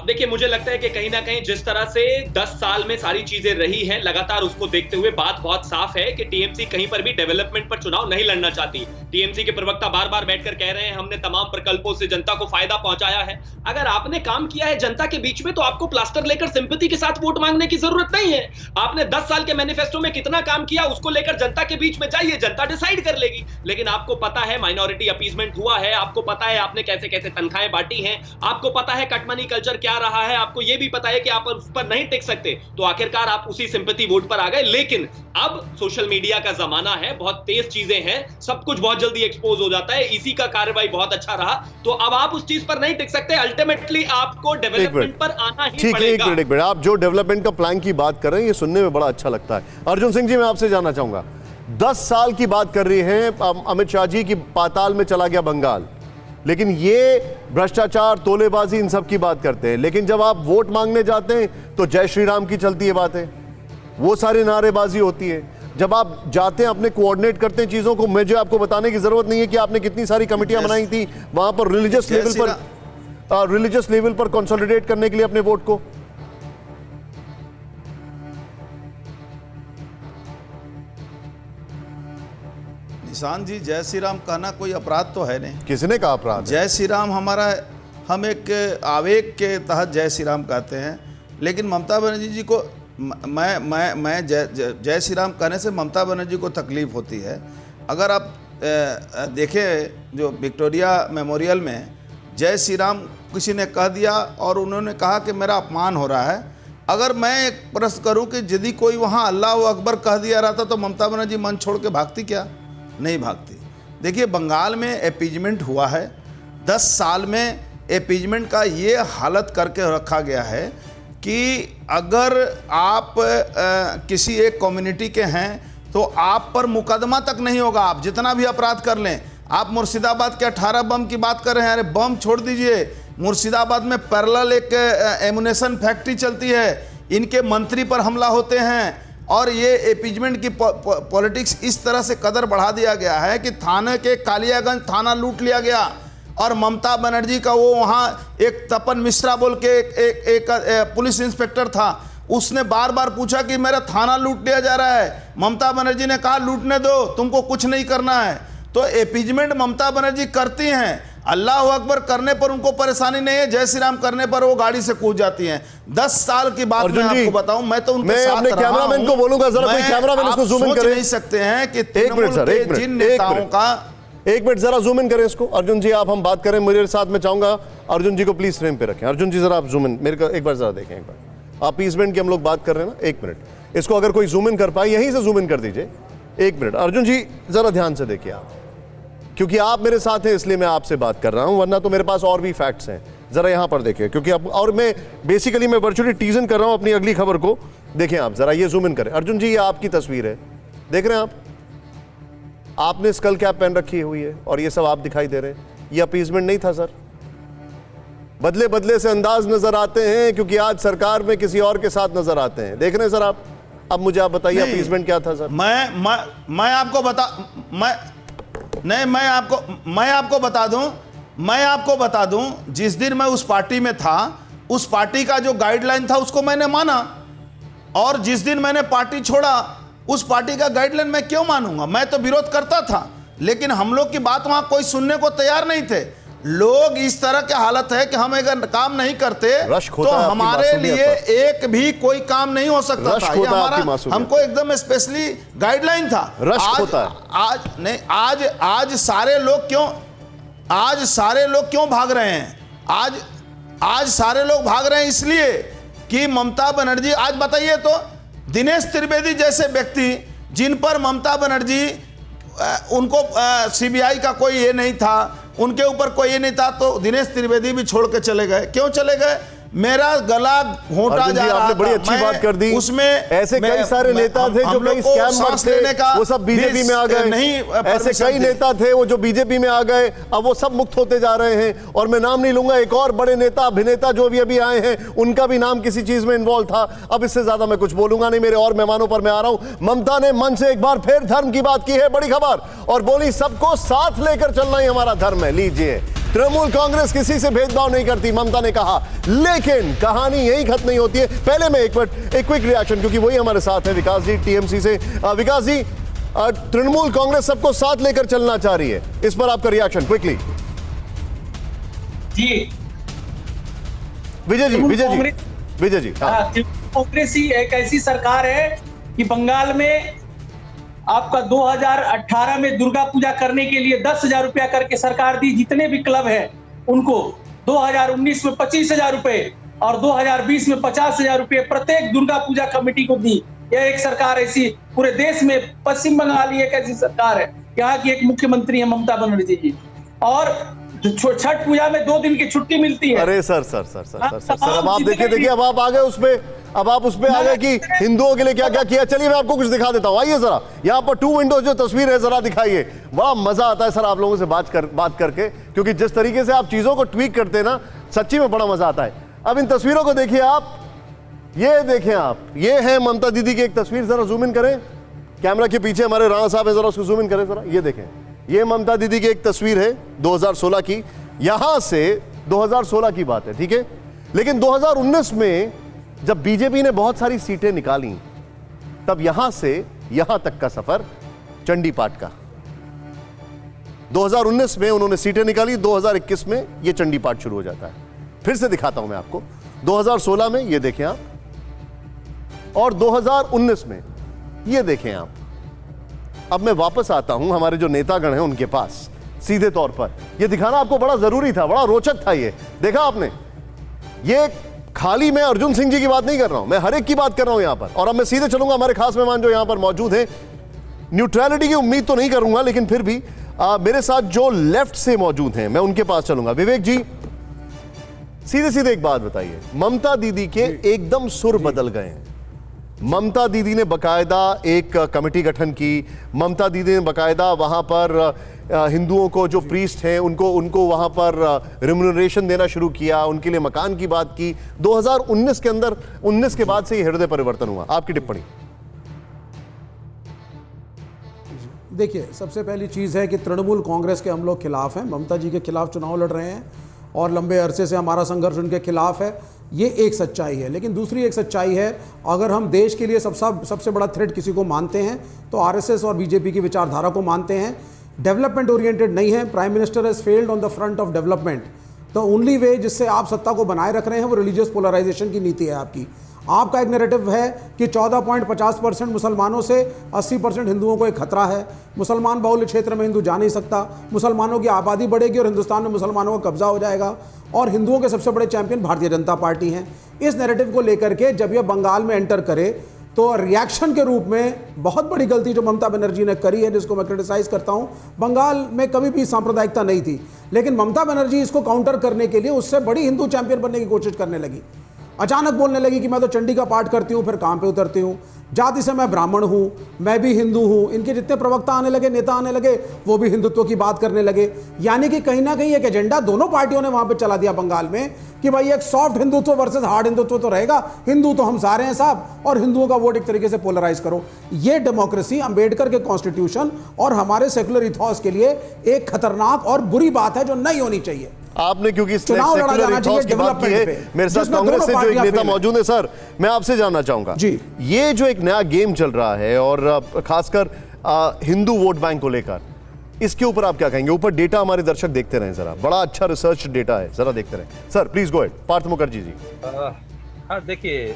देखिए, मुझे लगता है कि कहीं ना कहीं जिस तरह से 10 साल में सारी चीजें रही हैं, लगातार उसको देखते हुए बात बहुत साफ है कि टीएमसी कहीं पर भी डेवलपमेंट पर चुनाव नहीं लड़ना चाहती। टीएमसी के प्रवक्ता बार बार बैठकर कह रहे हैं हमने तमाम प्रकल्पों से जनता को फायदा पहुंचाया है। अगर आपने काम किया है जनता के बीच में तो आपको प्लास्टर लेकर सिंपैथी के साथ वोट मांगने की जरूरत नहीं है। आपने 10 साल के मैनिफेस्टो में कितना काम किया उसको लेकर जनता के बीच में जाइए, जनता डिसाइड कर लेगी। लेकिन आपको पता है माइनॉरिटी अपीजमेंट हुआ है, आपको पता है आपने कैसे कैसे तनख्वाहें बांटी हैं, आपको पता है कट मनी कल्चर क्या रहा है, आपको यह भी पता है कि आप उस पर नहीं टिक सकते, तो आखिरकार आप उसी सिंपैथी वोट पर आ गए। लेकिन अब सोशल मीडिया का जमाना है, बहुत तेज चीजें हैं, सब कुछ बहुत जल्दी एक्सपोज हो जाता है। इसी का कार्रवाई बहुत अच्छा रहा, तो अब आप उस चीज पर नहीं टिक सकते। अल्टीमेटली आपको डेवलपमेंट पर आना ही पड़ेगा। एक मिनट, आप जो डेवलपमेंट का प्लान की बात कर रहे हैं ये सुनने में बड़ा अच्छा लगता है। अर्जुन सिंह जी, मैं आपसे जानना चाहूंगा, 10 साल की बात कर रही हैं अमित शाह जी की, पाताल में चला गया बंगाल, लेकिन ये भ्रष्टाचार, तोलेबाजी, इन सब की बात करते हैं। लेकिन जब आप वोट मांगने जाते हैं तो जय श्री राम की चलती है बातें, वो सारी नारेबाजी होती है। जब आप जाते हैं, अपने कोऑर्डिनेट करते हैं चीजों को, मुझे आपको बताने की जरूरत नहीं है कि आपने कितनी सारी कमेटियां बनाई थी वहां पर रिलीजियस लेवल पर कंसोलिडेट करने के लिए अपने वोट को। निशान जी, जय श्री राम कहना कोई अपराध तो है नहीं। किसने कहा अपराध? जय श्री राम हमारा, हम एक आवेग के तहत जय श्री राम कहते हैं। लेकिन ममता बनर्जी जी को मैं जय श्री राम कहने से ममता बनर्जी को तकलीफ होती है। अगर आप देखें जो विक्टोरिया मेमोरियल में जय श्री राम किसी ने कह दिया और उन्होंने कहा कि मेरा अपमान हो रहा है। अगर मैं एक प्रश्न करूं कि यदि कोई वहां अल्लाह अकबर कह दिया रहता तो ममता बनर्जी मन छोड़ के भागती क्या? नहीं भागती। देखिए, बंगाल में एपीजमेंट हुआ है, 10 साल में एपीजमेंट का ये हालत करके रखा गया है कि अगर आप किसी एक कम्युनिटी के हैं तो आप पर मुकदमा तक नहीं होगा, आप जितना भी अपराध कर लें। आप मुर्शिदाबाद के 18 बम की बात कर रहे हैं, अरे बम छोड़ दीजिए, मुर्शिदाबाद में पैरेलल एक एमुनेशन फैक्ट्री चलती है, इनके मंत्री पर हमला होते हैं। और ये एपीजमेंट की पॉलिटिक्स इस तरह से कदर बढ़ा दिया गया है कि थाने के कालियागंज थाना लूट लिया गया और ममता बनर्जी का वो वहाँ एक तपन मिश्रा बोल के एक पुलिस इंस्पेक्टर था, उसने बार बार पूछा कि मेरा थाना लूट लिया जा रहा है। ममता बनर्जी ने कहा लूटने दो, तुमको कुछ नहीं करना है। तो एपीजमेंट ममता बनर्जी करती हैं। अल्लाह अकबर करने पर उनको परेशानी नहीं है, जय श्री राम करने पर वो गाड़ी से कूद जाती हैं। 10 साल की बात मैं आपको बताऊं, मैं तो उनके साथ अपने कैमरामैन को बोलूंगा जरा कोई कैमरामैन इसको जूम इन करे। नहीं सकते हैं कि एक मिनट जिन नेताओं का एक मिनट जरा जूम इन करें इसको। अर्जुन जी, आप हम बात करें मेरे साथ, में चाहूंगा अर्जुन जी को प्लीज फ्रेम पे रखें। अर्जुन जी जरा आप जूम इन मेरे को एक बार जरा देखें, एक बार आप अपीसमेंट की हम लोग बात कर रहे हैं ना, एक मिनट इसको अगर कोई जूम इन कर पाए यहीं से जूम इन कर दीजिए। एक मिनट अर्जुन जी जरा ध्यान से देखिए आप, क्योंकि आप मेरे साथ हैं इसलिए मैं आपसे बात कर रहा हूं, वरना तो मेरे पास और भी फैक्ट्स हैं। जरा यहां पर देखिए, क्योंकि अब और मैं बेसिकली मैं वर्चुअली टीजन कर रहा हूं अपनी अगली खबर को। देखें आप जरा, ये जूम इन करें। अर्जुन जी, ये आपकी तस्वीर है, देख रहे हैं आप, आपने स्कल कैप पहन रखी हुई है और ये सब आप दिखाई दे रहे हैं। ये अपीजमेंट नहीं था सर, बदले बदले से अंदाज नजर आते हैं, क्योंकि आज सरकार में किसी और के साथ नजर आते हैं। देख रहे हैं सर आप? अब मुझे आप बताइए अपीसमेंट क्या था सर? मैं आपको बता दूं, जिस दिन मैं उस पार्टी में था, उस पार्टी का जो गाइडलाइन था उसको मैंने माना, और जिस दिन मैंने पार्टी छोड़ा उस पार्टी का गाइडलाइन मैं क्यों मानूंगा? मैं तो विरोध करता था, लेकिन हम लोग की बात वहां कोई सुनने को तैयार नहीं थे। लोग इस तरह की हालत है कि हम अगर काम नहीं करते तो हमारे लिए एक भी कोई काम नहीं हो सकता था। ये हमारा हमको एकदम स्पेशली गाइडलाइन था। आज सारे लोग क्यों भाग रहे हैं? आज सारे लोग भाग रहे हैं इसलिए कि ममता बनर्जी, आज बताइए तो, दिनेश त्रिवेदी जैसे व्यक्ति जिन पर ममता बनर्जी, उनको सीबीआई का कोई ये नहीं था, उनके ऊपर कोई ये नहीं था, तो दिनेश त्रिवेदी भी छोड़ के चले गए। क्यों चले गए? मेरा गला घोंटा जा रहा था। बड़ी अच्छी बात कर दी। उसमें ऐसे कई सारे नेता थे जो कई स्कैमर थे, वो सब बीजेपी में आ गए। नहीं, ऐसे कई नेता थे वो जो बीजेपी में आ गए, अब वो सब मुक्त होते जा रहे हैं। और मैं नाम नहीं लूंगा, एक और बड़े नेता अभिनेता जो भी अभी आए हैं, उनका भी नाम किसी चीज में इन्वॉल्व था। अब इससे ज्यादा मैं कुछ बोलूंगा नहीं, मेरे और मेहमानों पर मैं आ रहा हूं। ममता ने मन से एक बार फिर धर्म की बात की है, बड़ी खबर, और बोली सबको साथ लेकर चलना ही हमारा धर्म है। लीजिए, तृणमूल कांग्रेस किसी से भेदभाव नहीं करती, ममता ने कहा। लेकिन कहानी यही खत्म नहीं होती है। पहले मैं एक क्विक रिएक्शन, क्योंकि वही हमारे साथ है विकास जी टीएमसी से। विकास जी, तृणमूल कांग्रेस सबको साथ लेकर चलना चाह रही है, इस पर आपका रिएक्शन क्विकली। जी विजय जी। कांग्रेस ही एक ऐसी सरकार है कि बंगाल में आपका 2018 में दुर्गा पूजा करने के लिए 10,000 रुपया करके सरकार दी, जितने भी क्लब है उनको। 2019 में 25,000 रुपए और 2020 में 50,000 रुपए प्रत्येक दुर्गा पूजा कमेटी को दी। यह एक सरकार ऐसी पूरे देश में, पश्चिम बंगाल एक ऐसी सरकार है, यहाँ की एक मुख्यमंत्री है ममता बनर्जी जी। और छठ पूजा में 2 दिन की छुट्टी मिलती है। अरे सर अब आप देखिए अब आप आ गए उस पे आ गए कि हिंदुओं के लिए क्या क्या किया। चलिए मैं आपको कुछ दिखा देता हूं, आइए जरा। यहाँ पर 2 विंडोज जो तस्वीर है जरा दिखाइए। बड़ा मजा आता है सर आप लोगों से बात करके, क्योंकि जिस तरीके से आप चीजों को ट्वीक करते हैं ना, सच्ची में बड़ा मजा आता है। अब इन तस्वीरों को देखिए आप, ये देखें आप, ये है ममता दीदी की एक तस्वीर। जरा जूम इन करें, कैमरा के पीछे हमारे राणा साहब है, जरा उसको जूम इन करें जरा। ये देखें, ये ममता दीदी की एक तस्वीर है 2016 की। यहां से 2016 की बात है, ठीक है। लेकिन 2019 में जब बीजेपी ने बहुत सारी सीटें निकाली, तब यहां से यहां तक का सफर चंडी पाठ का। 2019 में उन्होंने सीटें निकाली, 2021 में यह चंडी पाठ शुरू हो जाता है। फिर से दिखाता हूं मैं आपको। 2016 में ये देखें आप, और 2019 में ये देखें आप। अब मैं वापस आता हूं हमारे जो नेतागण हैं उनके पास। सीधे तौर पर यह दिखाना आपको बड़ा जरूरी था, बड़ा रोचक था। ये देखा आपने, ये खाली मैं अर्जुन सिंह जी की बात नहीं कर रहा हूं, मैं हर एक की बात कर रहा हूं यहां पर। और अब मैं सीधे चलूंगा हमारे खास मेहमान जो यहां पर मौजूद हैं। न्यूट्रलिटी की उम्मीद तो नहीं करूंगा, लेकिन फिर भी मेरे साथ जो लेफ्ट से मौजूद हैं मैं उनके पास चलूंगा। विवेक जी, सीधे सीधे एक बात बताइए, ममता दीदी के एकदम सुर बदल गए हैं। ममता दीदी ने बकायदा एक कमेटी गठन की, ममता दीदी ने बकायदा वहां पर हिंदुओं को जो प्रीस्ट हैं उनको वहां पर रिम्यूनरेशन देना शुरू किया, उनके लिए मकान की बात की। 2019 के अंदर, 19 के बाद से ये हृदय परिवर्तन हुआ। आपकी टिप्पणी? देखिए, सबसे पहली चीज़ है कि तृणमूल कांग्रेस के हम लोग खिलाफ हैं, ममता जी के खिलाफ चुनाव लड़ रहे हैं और लंबे अरसे से हमारा संघर्ष उनके खिलाफ है। ये एक सच्चाई है। लेकिन दूसरी एक सच्चाई है, अगर हम देश के लिए सबसे बड़ा थ्रेट किसी को मानते हैं तो आरएसएस और बीजेपी की विचारधारा को मानते हैं। डेवलपमेंट ओरिएंटेड नहीं है। Prime minister has failed on the front of development. The only way जिससे आप सत्ता को बनाए रख रहे हैं वो रिलीजियस पोलराइजेशन की नीति है आपकी। आपका एक नैरेटिव है कि 14.50% मुसलमानों से 80% हिंदुओं को एक खतरा है। मुसलमान बहुल्य क्षेत्र में हिंदू जा नहीं सकता, मुसलमानों की आबादी बढ़ेगी और हिंदुस्तान में मुसलमानों का कब्जा हो जाएगा, और हिंदुओं के सबसे बड़े चैंपियन भारतीय जनता पार्टी हैं। इस नैरेटिव को लेकर के जब यह बंगाल में एंटर करे तो रिएक्शन के रूप में बहुत बड़ी गलती जो ममता बनर्जी ने करी है, जिसको मैं क्रिटिसाइज करता हूं। बंगाल में कभी भी सांप्रदायिकता नहीं थी, लेकिन ममता बनर्जी इसको काउंटर करने के लिए उससे बड़ी हिंदू चैंपियन बनने की कोशिश करने लगी। अचानक बोलने लगी कि मैं तो चंडी का पाठ करती हूँ, फिर काम पे उतरती हूँ, जाति से मैं ब्राह्मण हूँ, मैं भी हिंदू हूँ। इनके जितने प्रवक्ता आने लगे, नेता आने लगे, वो भी हिंदुत्व की बात करने लगे। यानी कि कहीं ना कहीं एक एजेंडा दोनों पार्टियों ने वहाँ पे चला दिया बंगाल में कि भाई एक soft Hindutva versus hard Hindutva तो रहेगा, हिंदू तो हम सारे हैं साहब, और हिंदुओं का वोट एक तरीके से पोलराइज करो। ये डेमोक्रेसी अंबेडकर के कॉन्स्टिट्यूशन और हमारे सेकुलर इथॉस के लिए एक खतरनाक और बुरी बात है जो नहीं होनी चाहिए। आपने क्योंकि चुनाव लड़ा सेक्युलर जाना इथॉस चाहिए की बात की है, डेवलपमेंट पे, मेरे साथ जिसमें कांग्रेस से दोनों जो एक पार्टियां नेता फेल हैं। मौजूद है, सर मैं आपसे जानना चाहूंगा जी। ये जो एक नया गेम चल रहा है और खासकर हिंदू वोट बैंक को लेकर, इसके ऊपर आप क्या कहेंगे? ऊपर डेटा हमारे दर्शक देखते रहें जरा, बड़ा अच्छा रिसर्च डेटा है, जरा देखते रहें। Sir please go ahead. Partha Mukherjee ji. हाँ देखिए,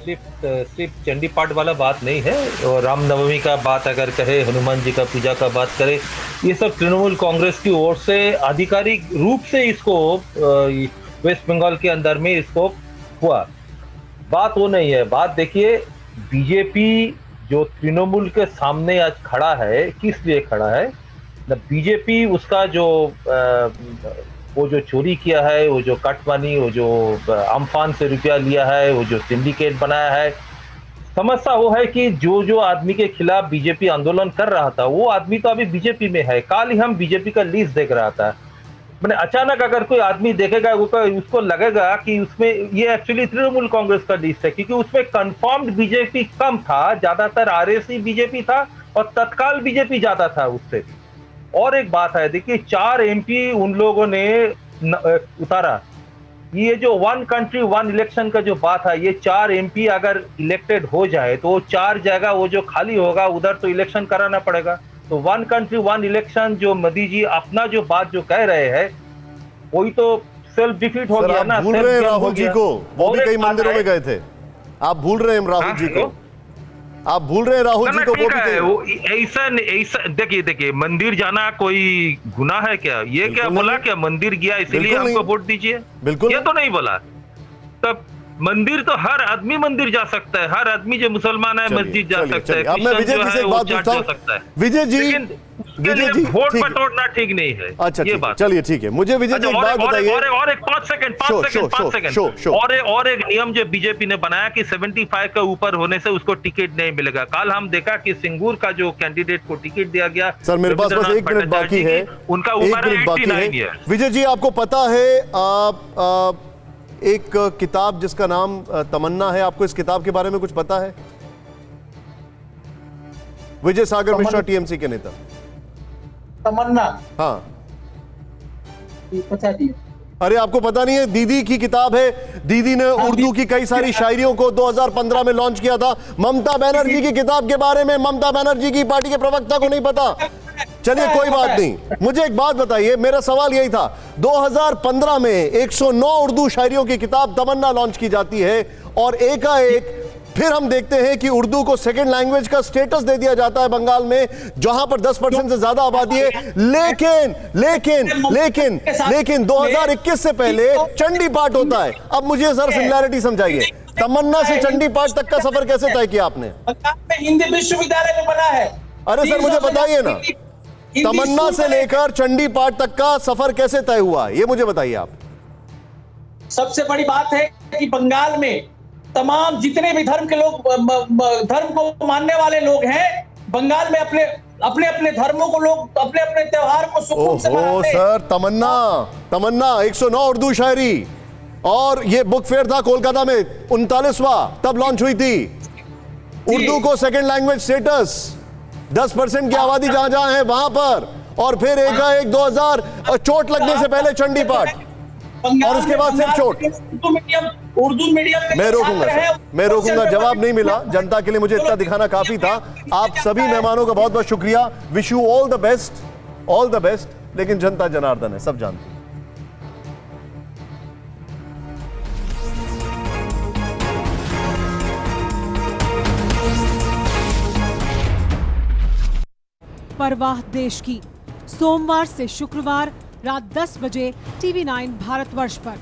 सिर्फ चंडी पाठ वाला बात नहीं है, और रामनवमी का बात अगर कहे, हनुमान जी का पूजा का बात करें, ये सब तृणमूल कांग्रेस की ओर से आधिकारिक रूप से इसको वेस्ट बंगाल के अंदर में इसको हुआ। बात वो नहीं है। बात देखिए, बीजेपी जो तृणमूल के सामने आज खड़ा है, किस लिए खड़ा है? बीजेपी उसका जो वो जो चोरी किया है, वो जो कट मनी, वो जो अम्फान से रुपया लिया है, वो जो सिंडिकेट बनाया है, समस्या वो है कि जो आदमी के खिलाफ बीजेपी आंदोलन कर रहा था, वो आदमी तो अभी बीजेपी में है। कल ही हम बीजेपी का लिस्ट देख रहा था, मैंने अचानक अगर कोई आदमी देखेगा उसको लगेगा कि उसमें ये एक्चुअली तृणमूल कांग्रेस का लिस्ट है, क्योंकि उसमें कंफर्म्ड बीजेपी कम था, ज्यादातर आरएससी बीजेपी था और तत्काल बीजेपी ज्यादा था उससे। और एक बात है, देखिए 4 एमपी उन लोगों ने उतारा। ये जो 1 कंट्री 1 इलेक्शन का जो बात है, ये 4 एमपी अगर इलेक्टेड हो जाए तो 4 जगह वो जो खाली होगा उधर तो इलेक्शन कराना पड़ेगा। तो 1 कंट्री 1 इलेक्शन जो मोदी जी अपना जो बात जो कह रहे हैं, वही तो सेल्फ डिफीट हो गया ना। भूल रहे हैं राहुल जी को, वो भी कई मंदिरों में गए थे। आप भूल रहे हैं राहुल जी को, आप भूल रहे हैं राहुल जी को, वो भी थे। ऐसा देखिए मंदिर जाना कोई गुनाह है क्या? ये क्या बोला क्या मंदिर गया इसीलिए हमको वोट दीजिए? बिल्कुल ये तो नहीं बोला। तब मंदिर तो हर आदमी मंदिर जा सकता है, हर आदमी जो मुसलमान है मस्जिद जा सकता है, अब मैं विजय जी से एक बात पूछता हूं। विजय जी, विजय जी वोट बटोरना ठीक नहीं है। अच्छा ये बात चलिए ठीक है। मुझे विजय जी एक बात बताइए, और एक 5 सेकंड और एक नियम जो बीजेपी ने बनाया कि 75 के ऊपर होने से उसको टिकट नहीं मिलेगा। कल हम देखा कि सिंगूर का जो कैंडिडेट को टिकट दिया गया, सर मेरे पास बस 1 मिनट बाकी है, उनका 1 मिनट बाकी है। विजय जी आपको पता है एक किताब जिसका नाम तमन्ना है, आपको इस किताब के बारे में कुछ पता है? विजय सागर मिश्रा, टीएमसी के नेता। तमन्ना? हाँ पता नहीं। अरे आपको पता नहीं है? दीदी की किताब है। दीदी ने उर्दू की कई सारी शायरियों को 2015 में लॉन्च किया था। ममता बनर्जी की किताब के बारे में ममता बनर्जी की पार्टी के प्रवक्ता को नहीं पता? चलिए कोई बात नहीं। मुझे एक बात बताइए, मेरा सवाल यही था, 2015 में 109 उर्दू शायरियों की किताब तमन्ना लॉन्च की जाती है और एकाएक फिर हम देखते हैं कि उर्दू को सेकंड लैंग्वेज का स्टेटस दे दिया जाता है बंगाल में, जहां पर 10% से ज्यादा आबादी है। लेकिन लेकिन लेकिन लेकिन 2021 से पहले चंडी पाठ होता है। अब मुझे जरा सिमिलैरिटी समझाइए, तमन्ना से चंडी पाठ तक का सफर कैसे तय किया आपने? हिंदी विश्वविद्यालय में बना है। अरे सर मुझे बताइए ना, तमन्ना से लेकर चंडी पाठ तक का सफर कैसे तय हुआ, ये मुझे बताइए आप। सबसे बड़ी बात है कि बंगाल में तमाम जितने भी धर्म के लोग, धर्म को मानने वाले लोग हैं, बंगाल में अपने अपने अपने धर्मों को लोग अपने अपने त्योहार को सुकून से मनाते हैं। सर तमन्ना 109 उर्दू शायरी, और ये बुक फेयर था कोलकाता में 39वां, तब लॉन्च हुई थी। उर्दू को सेकंड लैंग्वेज स्टेटस, 10% की आबादी जहां जहां है वहां पर, और फिर एकाएक 2000 चोट लगने से पहले चंडी पाठ, और उसके बाद सिर्फ चोट। उर्दू मीडियम मैं रोकूंगा, जवाब नहीं मिला। जनता के लिए मुझे इतना दिखाना काफी था। आप सभी मेहमानों का बहुत बहुत शुक्रिया। Wish you all the best. लेकिन जनता जनार्दन है, सब जानते हैं। परवाह देश की, सोमवार से शुक्रवार रात 10 बजे TV9 भारतवर्ष पर।